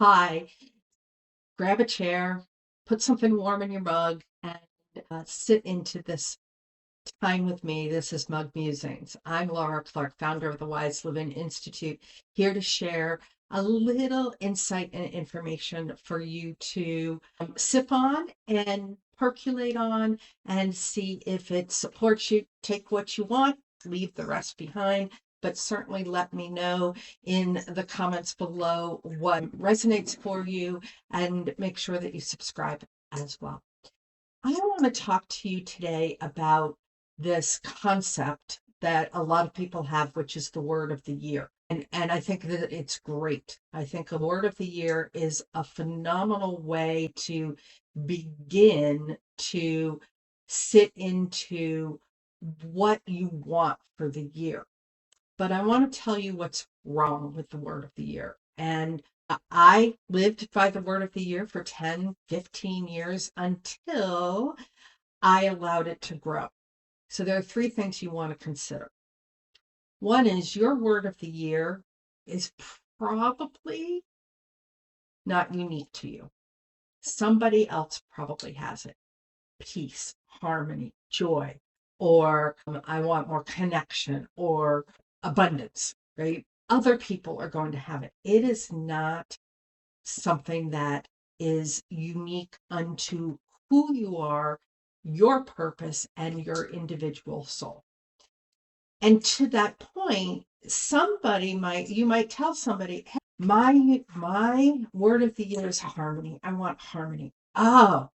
Hi, grab a chair, put something warm in your mug, and sit into this time with me. This is Mug Musings. I'm Laura Clark, founder of the Wise Living Institute, here to share a little insight and information for you to sip on and percolate on and see if it supports you. Take what you want, leave the rest behind. But certainly let me know in the comments below what resonates for you and make sure that you subscribe as well. I want to talk to you today about this concept that a lot of people have, which is the word of the year. And I think that it's great. I think a word of the year is a phenomenal way to begin to sit into what you want for the year. But I want to tell you what's wrong with the word of the year. And I lived by the word of the year for 10, 15 years until I allowed it to grow. So there are three things you want to consider. One is your word of the year is probably not unique to you. Somebody else probably has it. Peace, harmony, joy, or I want more connection or abundance, right? Other people are going to have it. It is not something that is unique unto who you are, your purpose, and your individual soul. And to that point, you might tell somebody, hey, my word of the year is harmony. I want harmony. Oh,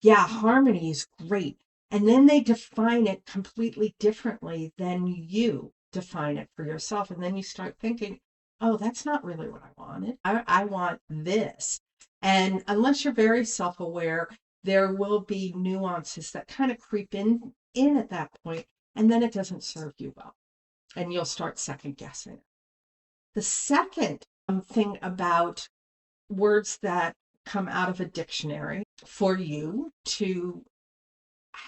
yeah, harmony is great. And then they define it completely differently than you define it for yourself. And then you start thinking, oh, that's not really what I wanted. I want this. And unless you're very self-aware, there will be nuances that kind of creep in at that point, and then it doesn't serve you well. And you'll start second guessing. The second thing about words that come out of a dictionary for you to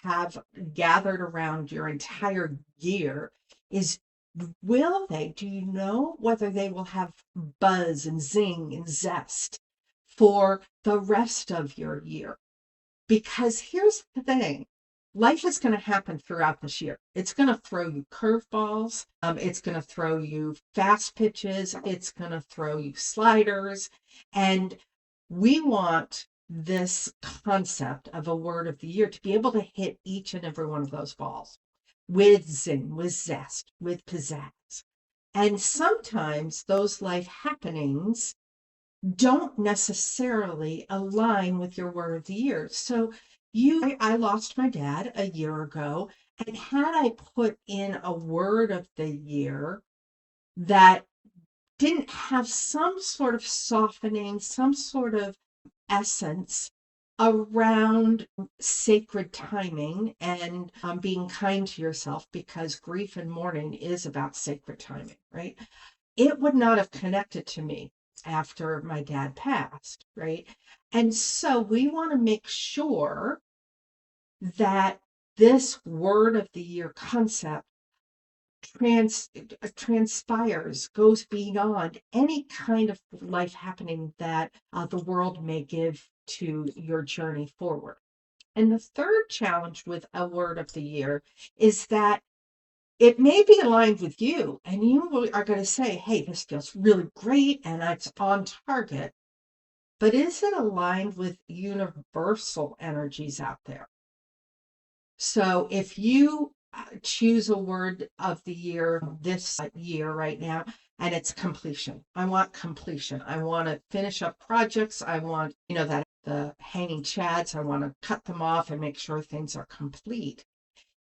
have gathered around your entire year is, do you know whether they will have buzz and zing and zest for the rest of your year? Because here's the thing. Life is going to happen throughout this year. It's going to throw you curveballs. It's going to throw you fast pitches. It's going to throw you sliders. And we want this concept of a word of the year to be able to hit each and every one of those balls with zing, with zest, with pizzazz. And sometimes those life happenings don't necessarily align with your word of the year. So I lost my dad a year ago, and had I put in a word of the year that didn't have some sort of softening, some sort of essence around sacred timing and being kind to yourself, because grief and mourning is about sacred timing, right? It would not have connected to me after my dad passed, right? And so we want to make sure that this word of the year concept transpires, goes beyond any kind of life happening that the world may give to your journey forward. And the third challenge with a word of the year is that it may be aligned with you, and you are going to say, hey, this feels really great and it's on target. But is it aligned with universal energies out there? So if you choose a word of the year this year right now, and it's completion. I want completion. I want to finish up projects. I want, that the hanging chads, I want to cut them off and make sure things are complete.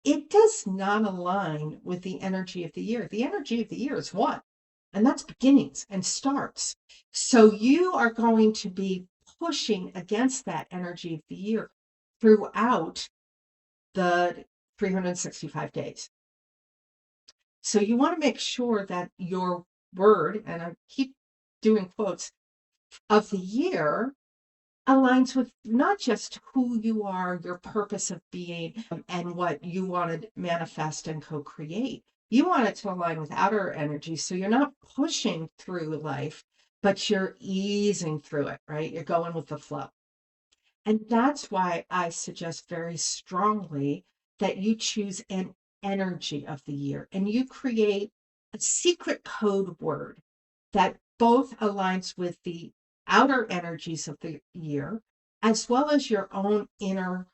It does not align with the energy of the year. The energy of the year is one, and that's beginnings and starts. So you are going to be pushing against that energy of the year throughout the 365 days. So you want to make sure that your word, and I keep doing quotes, of the year aligns with not just who you are, your purpose of being, and what you want to manifest and co-create. You want it to align with outer energy, so you're not pushing through life but you're easing through it, right? You're going with the flow. And that's why I suggest very strongly that you choose an energy of the year and you create a secret code word that both aligns with the outer energies of the year as well as your own inner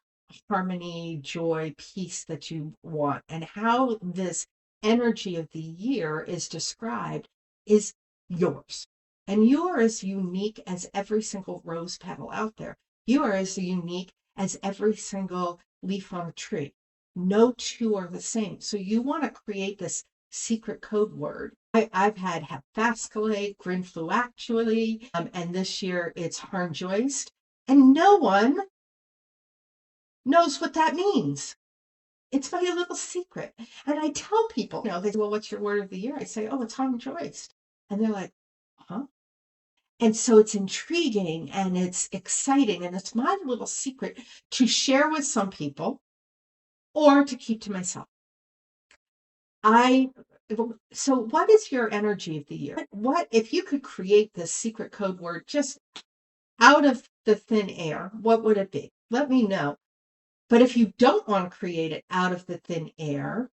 harmony, joy, peace that you want. And how this energy of the year is described is yours. And you are as unique as every single rose petal out there. You are as unique as every single leaf on a tree. No two are the same. So you want to create this secret code word. I've had Heptascalate, Grinflu actually, and this year it's Harnjoist, and no one knows what that means. It's my little secret. And I tell people, they say, well, what's your word of the year? I say, oh, it's Harnjoist. And they're like, huh? And so it's intriguing and it's exciting and it's my little secret to share with some people or to keep to myself. So what is your energy of the year? What if you could create this secret code word just out of the thin air, what would it be? Let me know. But if you don't want to create it out of the thin air,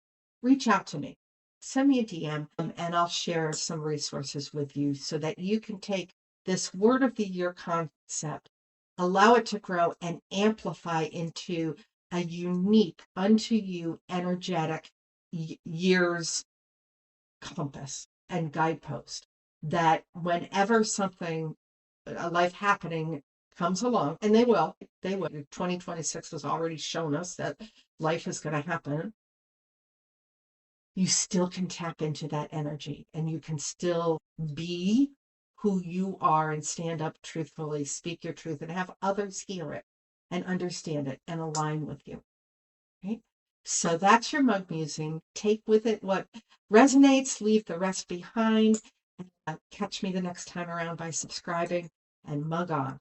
reach out to me. Send me a DM and I'll share some resources with you so that you can take this word of the year concept, allow it to grow and amplify into a unique unto you energetic year's compass and guidepost that whenever something, a life happening comes along, and they will. 2026 has already shown us that life is going to happen. You still can tap into that energy and you can still be who you are and stand up truthfully, speak your truth, and have others hear it and understand it and align with you. Right? So that's your mug musing. Take with it what resonates, leave the rest behind. Catch me the next time around by subscribing and mug on.